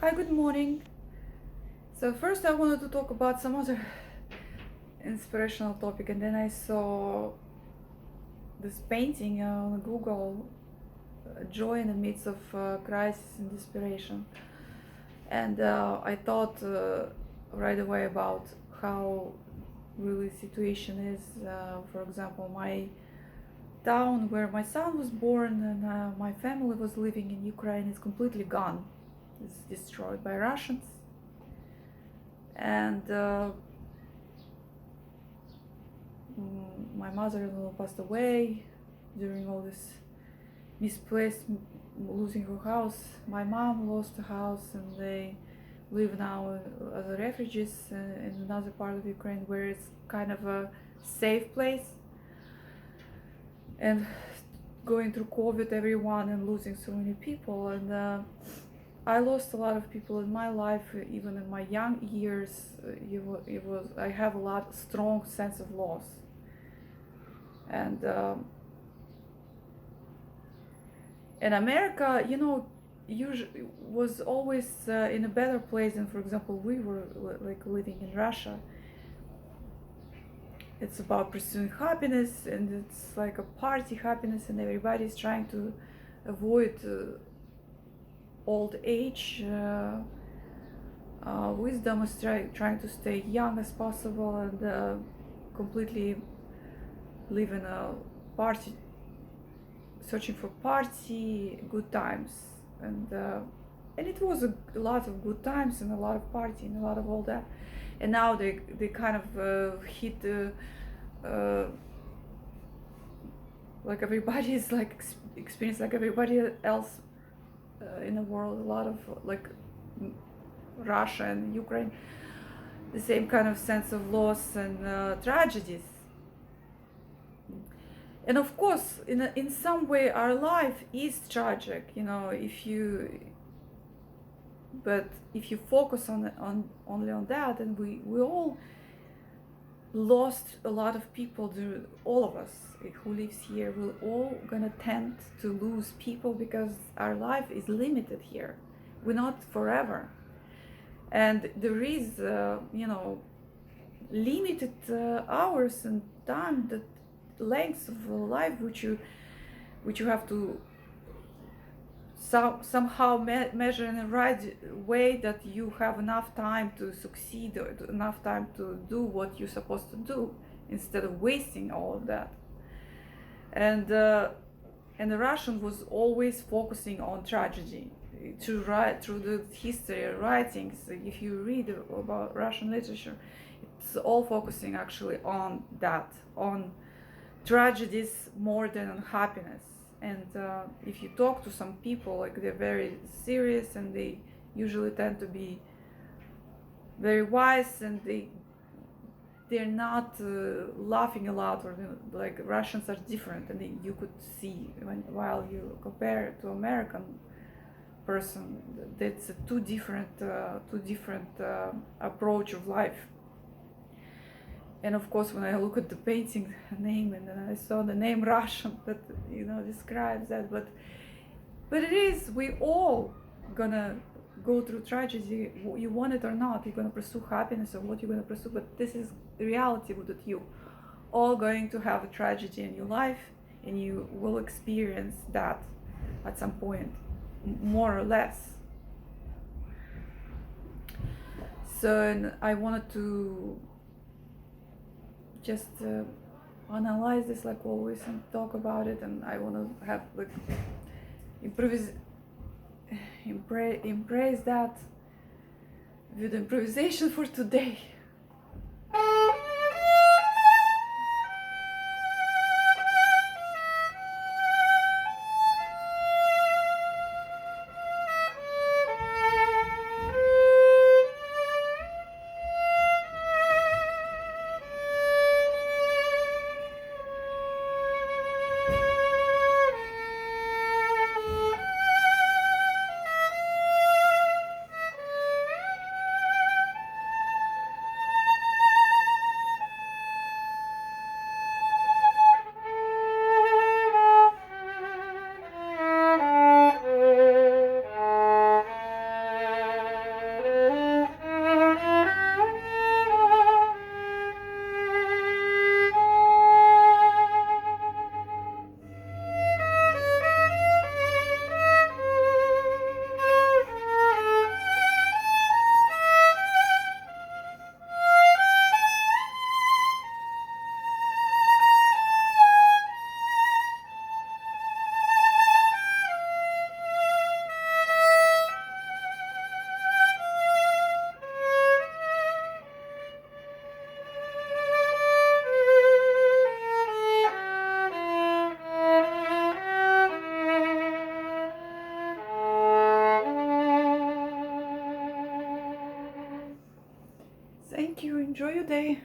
Hi, good morning. So first I wanted to talk about some other inspirational topic, and then I saw this painting on Google, Joy in the Midst of Crisis and Desperation. And I thought right away about how really situation is. For example, my town where my son was born and my family was living in Ukraine is completely gone. It's destroyed by Russians. And my mother-in-law passed away during all this misplaced losing her house. My mom lost a house, and they live now as refugees in another part of Ukraine where it's kind of a safe place. And going through COVID, everyone, and losing so many people. And I lost a lot of people in my life, even in my young years. It was I have a lot strong sense of loss. And in America, usually was always in a better place than, for example, we were like living in Russia. It's about pursuing happiness, and it's like a party happiness, and everybody's trying to avoid old age. Wisdom is trying to stay young as possible, and completely live in a party, searching for party, good times, and it was a lot of good times and a lot of party and a lot of all that. And now they kind of hit like everybody is like experience like everybody else in the world, a lot of like Russia and Ukraine, the same kind of sense of loss and tragedies. And of course, in some way, our life is tragic. But if you focus on only on that, and we all lost a lot of people. All of us who lives here, we're all gonna tend to lose people because our life is limited here. We're not forever, and there is limited hours and time, that lengths of life which you have to somehow measure in the right way, that you have enough time to succeed, or enough time to do what you're supposed to do, instead of wasting all of that. And the Russian was always focusing on tragedy to write through the history writings. If you read about Russian literature, it's all focusing actually on that, on tragedies more than on happiness. And if you talk to some people, like, they're very serious, and they usually tend to be very wise, and they're not laughing a lot, or like Russians are different, and you could see while you compare to American person, that's a two different approach of life. And of course, when I look at the painting name, and then I saw the name Russian, that describes that. But it is, we all gonna go through tragedy. You want it or not, you're gonna pursue happiness, or what you're gonna pursue. But this is the reality, that you all going to have a tragedy in your life, and you will experience that at some point, more or less. So, and I wanted to just analyze this, like always, and talk about it. And I want to have like embrace that with improvisation for today. enjoy your day.